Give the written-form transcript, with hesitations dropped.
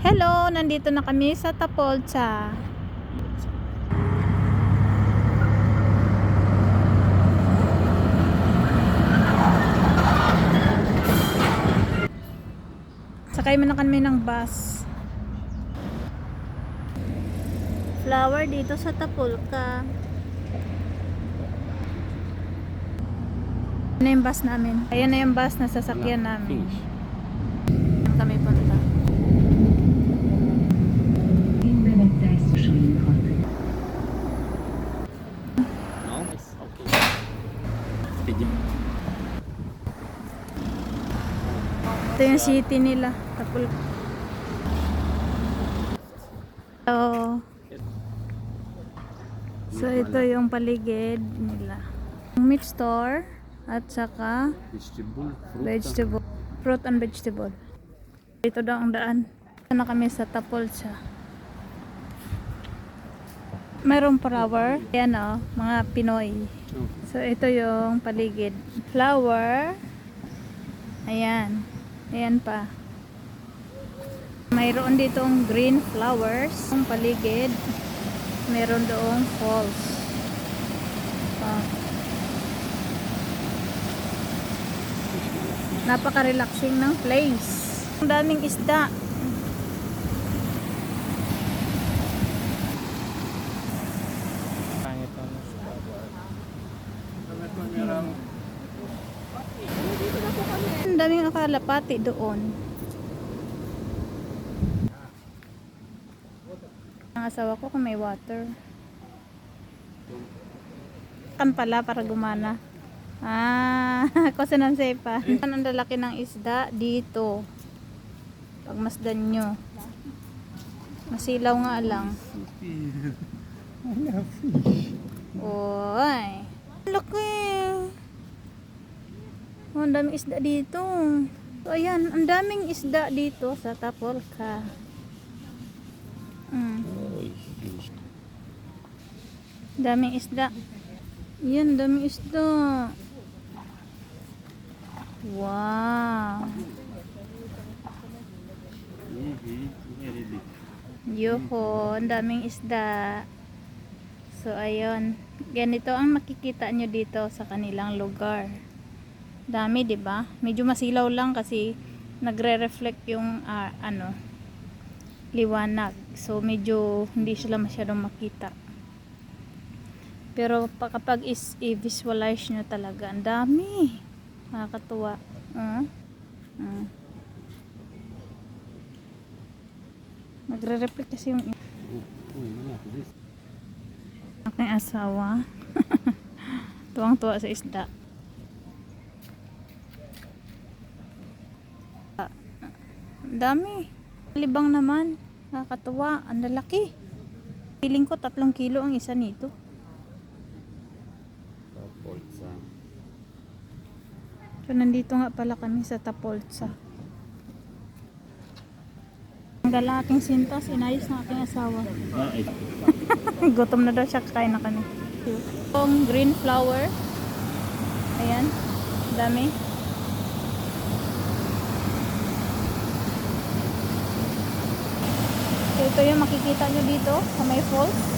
Hello, nandito na kami sa Tapolca. Sakay mo na kami ng bus. Flower dito sa Tapolca. Ano yung bus namin? Ayan na yung bus na sasakyan namin. Kami punta. Ito yung city nila, Tapolca. So ito yung paligid nila. Meat store at saka vegetable, fruit and vegetable. Ito daw ang daan. Ito na kami sa Tapolca. Mayroong flower. Ayan o, mga Pinoy. So ito yung paligid. Flower. Ayan. Ayan pa. Mayroon ditong green flowers. Ang paligid. Meron doong falls. Napaka-relaxing ng place. Ang daming isda. Ang daming akalapati doon. Ang asawa ko kung may water. Kan pala para gumana. Ako sinansay pa. Ang lalaki ng isda dito. Pagmasdan nyo. Masilaw nga lang. Oy. Laki. Oh, ang daming isda dito. So, ayan. Ang daming isda dito sa Tapolca. Daming isda. Yan, daming isda. Wow. Yuho, ang daming isda. So, ayun. Ganito ang makikita nyo dito sa kanilang lugar. Dami, 'di ba? Medyo masilaw lang kasi nagre-reflect yung liwanag. So, medyo hindi sila masyadong makita. Pero kapag i-visualize nyo talaga, ang dami. Nakakatuwa. Nagre-reflect kasi yung aking asawa. Tuwang-tuwa sa isda. Ang dami. Libang naman. Nakakatuwa. Ang lalaki. Feeling ko 3 kilo ang isa nito. So, nandito nga pala kami sa Tapolca. Ang galaking sintas, inayos ng aking asawa. Gutom na daw siya, kakain na kami. Yung green flower. Ayan. Dami. So, ito yung makikita nyo dito sa may falls.